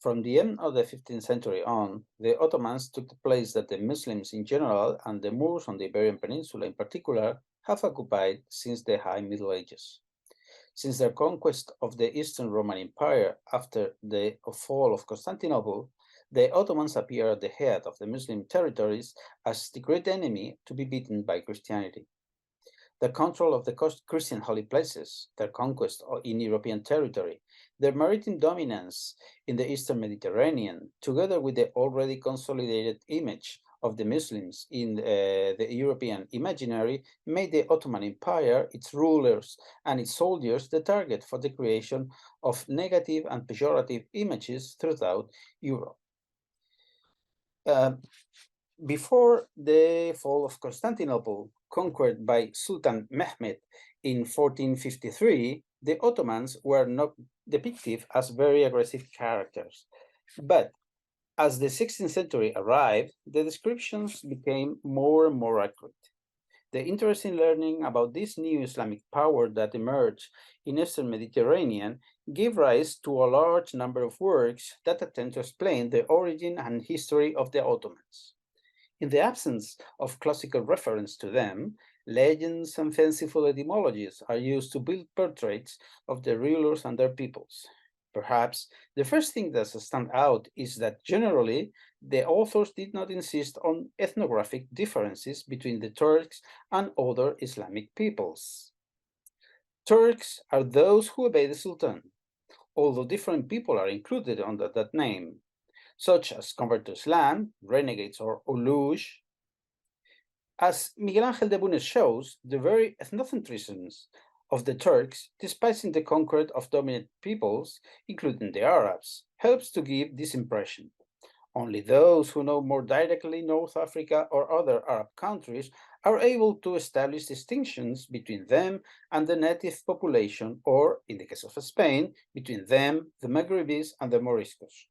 From the end of the 15th century on, the Ottomans took the place that the Muslims in general and the Moors on the Iberian Peninsula in particular have occupied since the High Middle Ages. Since their conquest of the Eastern Roman Empire after the fall of Constantinople, the Ottomans appear at the head of the Muslim territories as the great enemy to be beaten by Christianity. The control of the Christian holy places, their conquest in European territory, their maritime dominance in the Eastern Mediterranean, together with the already consolidated image of the Muslims in the European imaginary, made the Ottoman Empire, its rulers and its soldiers, the target for the creation of negative and pejorative images throughout Europe. Before the fall of Constantinople, conquered by Sultan Mehmed in 1453, the Ottomans were not depicted as very aggressive characters. But as the 16th century arrived, the descriptions became more and more accurate. The interest in learning about this new Islamic power that emerged in Eastern Mediterranean gave rise to a large number of works that attempt to explain the origin and history of the Ottomans. In the absence of classical reference to them, legends and fanciful etymologies are used to build portraits of the rulers and their peoples. Perhaps the first thing that stands out is that generally the authors did not insist on ethnographic differences between the Turks and other Islamic peoples. Turks are those who obey the Sultan, although different people are included under that name, such as convert to Islam, renegades, or uluj. As Miguel Ángel de Bunez shows, the very ethnocentrism of the Turks, despising the conquest of dominant peoples, including the Arabs, helps to give this impression. Only those who know more directly North Africa or other Arab countries are able to establish distinctions between them and the native population, or, in the case of Spain, between them, the Maghrebis, and the Moriscos.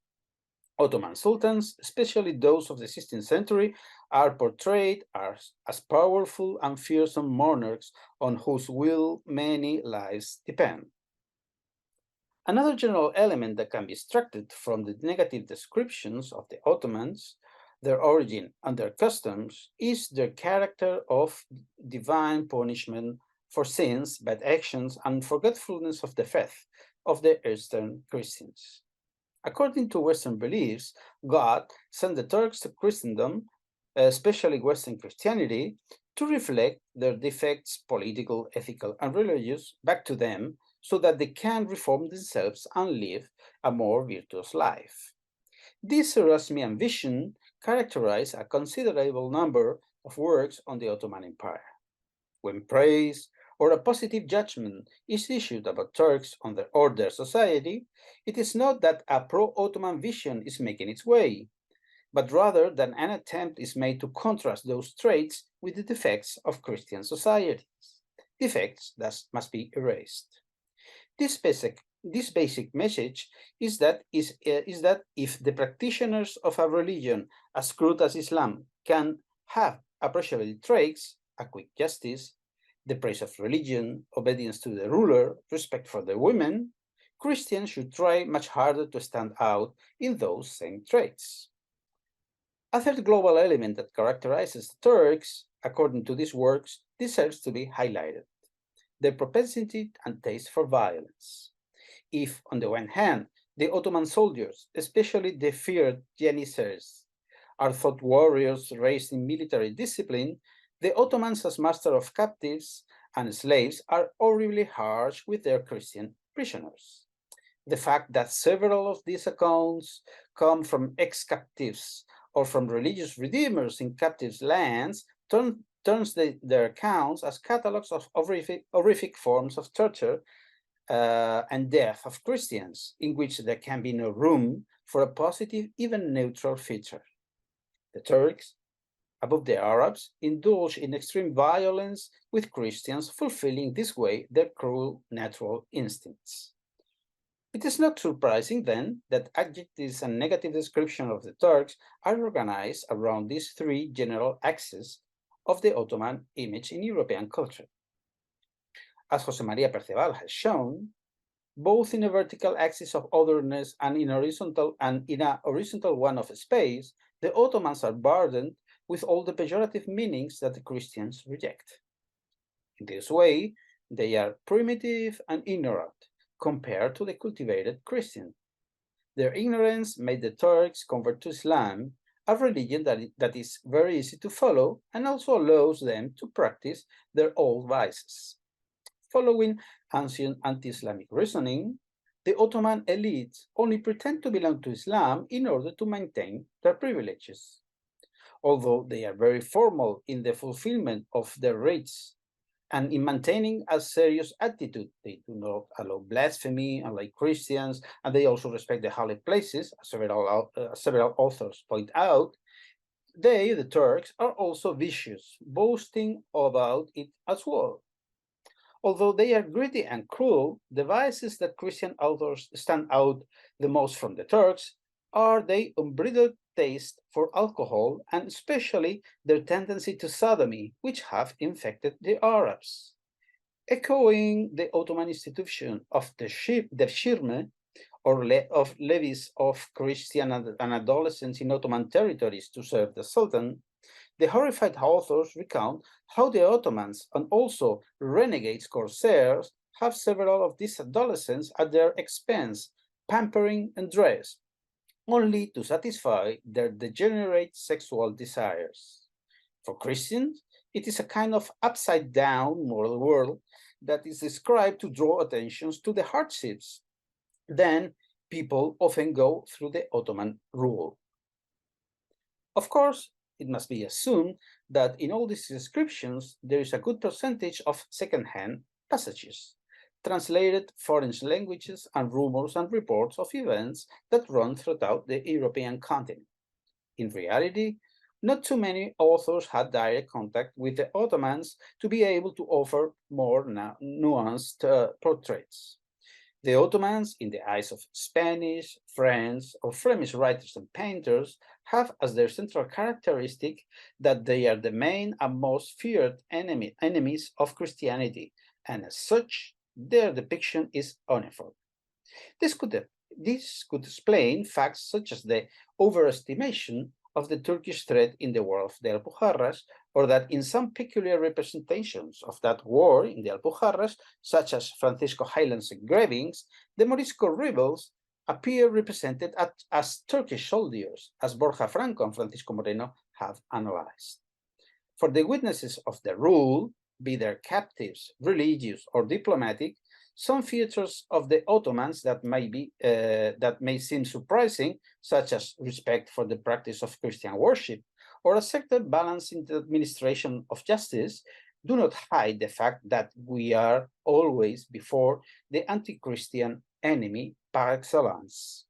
Ottoman sultans, especially those of the 16th century, are portrayed as powerful and fearsome monarchs on whose will many lives depend. Another general element that can be extracted from the negative descriptions of the Ottomans, their origin and their customs, is their character of divine punishment for sins, bad actions, and forgetfulness of the faith of the Eastern Christians. According to Western beliefs, God sent the Turks to Christendom, especially Western Christianity, to reflect their defects, political, ethical, and religious, back to them so that they can reform themselves and live a more virtuous life. This Erasmian vision characterized a considerable number of works on the Ottoman Empire. When praise or a positive judgment is issued about Turks or their society, it is not that a pro-Ottoman vision is making its way, but rather that an attempt is made to contrast those traits with the defects of Christian societies, defects that must be erased. This basic message is that if the practitioners of a religion as crude as Islam can have appreciable traits, a quick justice, the praise of religion, obedience to the ruler, respect for the women, Christians should try much harder to stand out in those same traits. A third global element that characterizes the Turks, according to these works, deserves to be highlighted: their propensity and taste for violence. If, on the one hand, the Ottoman soldiers, especially the feared Janissaries, are thought warriors raised in military discipline, the Ottomans, as master of captives and slaves, are horribly harsh with their Christian prisoners. The fact that several of these accounts come from ex-captives or from religious redeemers in captives' lands turns their accounts as catalogs of horrific forms of torture and death of Christians, in which there can be no room for a positive, even neutral feature. The Turks, above the Arabs, indulge in extreme violence with Christians, fulfilling this way their cruel natural instincts. It is not surprising, then, that adjectives and negative descriptions of the Turks are organized around these three general axes of the Ottoman image in European culture. as Jose Maria Perceval has shown, both in a vertical axis of otherness and in a horizontal one of space, the Ottomans are burdened with all the pejorative meanings that the Christians reject. In this way, they are primitive and ignorant compared to the cultivated Christian. Their ignorance made the Turks convert to Islam, a religion that is very easy to follow and also allows them to practice their old vices. Following ancient anti-Islamic reasoning, the Ottoman elites only pretend to belong to Islam in order to maintain their privileges. Although they are very formal in the fulfillment of their rites and in maintaining a serious attitude, they do not allow blasphemy, unlike Christians, and they also respect the holy places, as several authors point out. They, the Turks, are also vicious, boasting about it as well. Although they are greedy and cruel, the vices that Christian authors stand out the most from the Turks are their unbridled taste for alcohol and especially their tendency to sodomy, which have infected the Arabs. Echoing the Ottoman institution of the shirme, or of levies of Christian and adolescents in Ottoman territories to serve the Sultan, the horrified authors recount how the Ottomans and also renegades corsairs have several of these adolescents at their expense, pampering and dress, only to satisfy their degenerate sexual desires. For Christians, it is a kind of upside-down moral world that is described to draw attention to the hardships. Then people often go through the Ottoman rule. Of course, it must be assumed that in all these descriptions, there is a good percentage of second-hand passages, translated foreign languages and rumors and reports of events that run throughout the European continent. In reality, not too many authors had direct contact with the Ottomans to be able to offer more nuanced portraits. The Ottomans, in the eyes of Spanish, French, or Flemish writers and painters, have as their central characteristic that they are the main and most feared enemies of Christianity, and as such, their depiction is uniform. This could explain facts such as the overestimation of the Turkish threat in the War of the Alpujarras, or that in some peculiar representations of that war in the Alpujarras, such as Francisco Highland's engravings, the Morisco rebels appear represented as Turkish soldiers, as Borja Franco and Francisco Moreno have analyzed. For the witnesses of the rule, be they captives, religious, or diplomatic, some features of the Ottomans that may seem surprising, such as respect for the practice of Christian worship, or a certain balance in the administration of justice, do not hide the fact that we are always before the anti-Christian enemy par excellence.